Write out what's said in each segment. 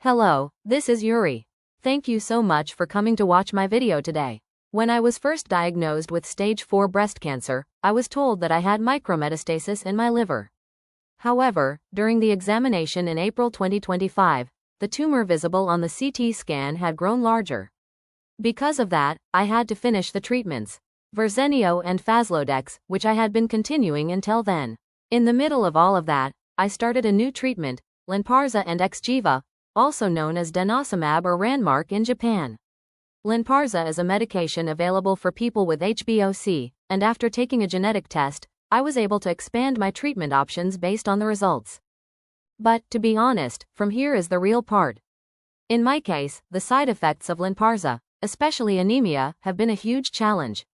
Hello, this is Yuri. Thank you so much for coming to watch my video today. When I was first diagnosed with stage 4 breast cancer, I was told that I had micrometastasis in my liver. However, during the examination in April 2025, the tumor visible on the CT scan had grown larger. Because of that, I had to finish the treatments, Verzenio and Faslodex, which I had been continuing until then. In the middle of all of that, I started a new treatment, Lynparza and Xgeva, also known as denosumab or Ranmark in Japan. Lynparza is a medication available for people with HBOC, and after taking a genetic test, I was able to expand my treatment options based on the results. But, to be honest, from here is the real part. In my case, the side effects of Lynparza, especially anemia, have been a huge challenge.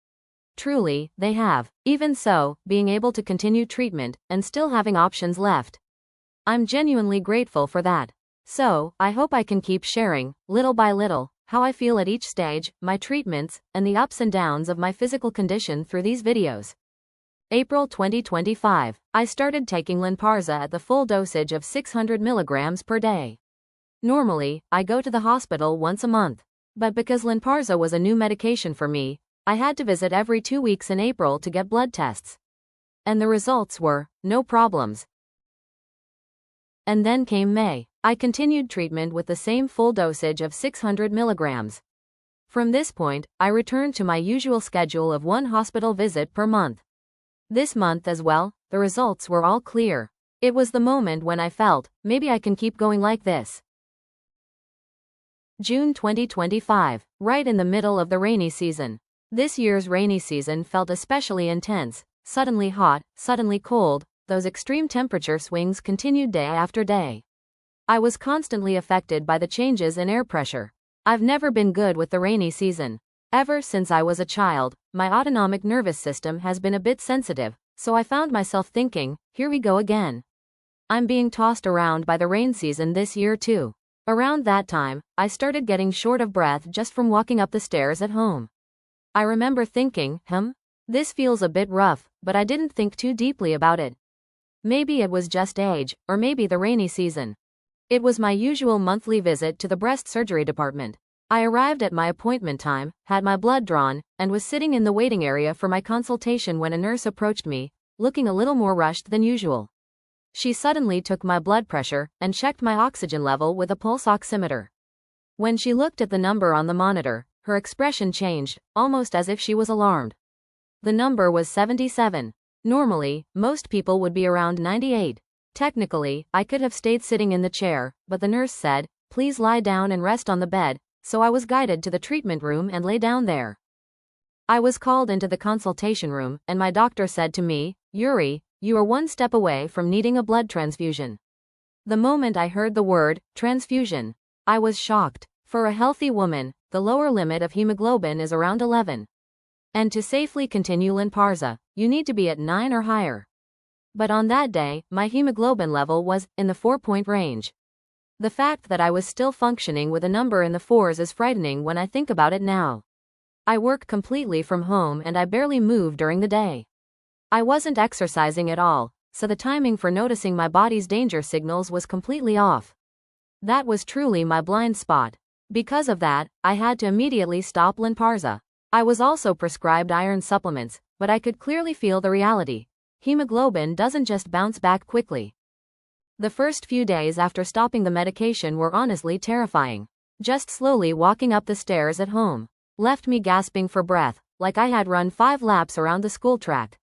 Truly, they have. Even so, being able to continue treatment, and still having options left. I'm genuinely grateful for that. So, I hope I can keep sharing, little by little, how I feel at each stage, my treatments, and the ups and downs of my physical condition through these videos. April 2025, I started taking Lynparza at the full dosage of 600 mg per day. Normally, I go to the hospital once a month. But because Lynparza was a new medication for me, I had to visit every 2 weeks in April to get blood tests. And the results were, no problems. And then came May. I continued treatment with the same full dosage of 600 mg. From this point, I returned to my usual schedule of 1 hospital visit per month. This month as well, the results were all clear. It was the moment when I felt, maybe I can keep going like this. June 2025, right in the middle of the rainy season. This year's rainy season felt especially intense, suddenly hot, suddenly cold, those extreme temperature swings continued day after day. I was constantly affected by the changes in air pressure. I've never been good with the rainy season. Ever since I was a child, my autonomic nervous system has been a bit sensitive, so I found myself thinking, here we go again. I'm being tossed around by the rain season this year too. Around that time, I started getting short of breath just from walking up the stairs at home. I remember thinking, this feels a bit rough, but I didn't think too deeply about it. Maybe it was just age, or maybe the rainy season. It was my usual monthly visit to the breast surgery department. I arrived at my appointment time, had my blood drawn, and was sitting in the waiting area for my consultation when a nurse approached me, looking a little more rushed than usual. She suddenly took my blood pressure and checked my oxygen level with a pulse oximeter. When she looked at the number on the monitor, her expression changed, almost as if she was alarmed. The number was 77. Normally, most people would be around 98. Technically, I could have stayed sitting in the chair, but the nurse said, please lie down and rest on the bed, so I was guided to the treatment room and lay down there. I was called into the consultation room, and my doctor said to me, Yuri, you are 1 step away from needing a blood transfusion. The moment I heard the word, transfusion, I was shocked. For a healthy woman, the lower limit of hemoglobin is around 11. And to safely continue Lynparza, you need to be at 9 or higher. But on that day, my hemoglobin level was in the 4-point range. The fact that I was still functioning with a number in the 4s is frightening when I think about it now. I work completely from home and I barely move during the day. I wasn't exercising at all, so the timing for noticing my body's danger signals was completely off. That was truly my blind spot. Because of that, I had to immediately stop Lynparza. I was also prescribed iron supplements, but I could clearly feel the reality. Hemoglobin doesn't just bounce back quickly. The first few days after stopping the medication were honestly terrifying. Just slowly walking up the stairs at home left me gasping for breath, like I had run 5 laps around the school track.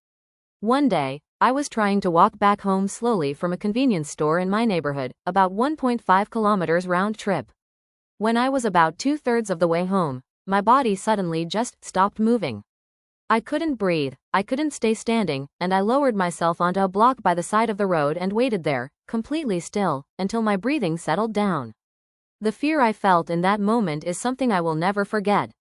One day, I was trying to walk back home slowly from a convenience store in my neighborhood, about 1.5 kilometers round trip. When I was about 2/3 of the way home, my body suddenly just stopped moving. I couldn't breathe, I couldn't stay standing, and I lowered myself onto a block by the side of the road and waited there, completely still, until my breathing settled down. The fear I felt in that moment is something I will never forget.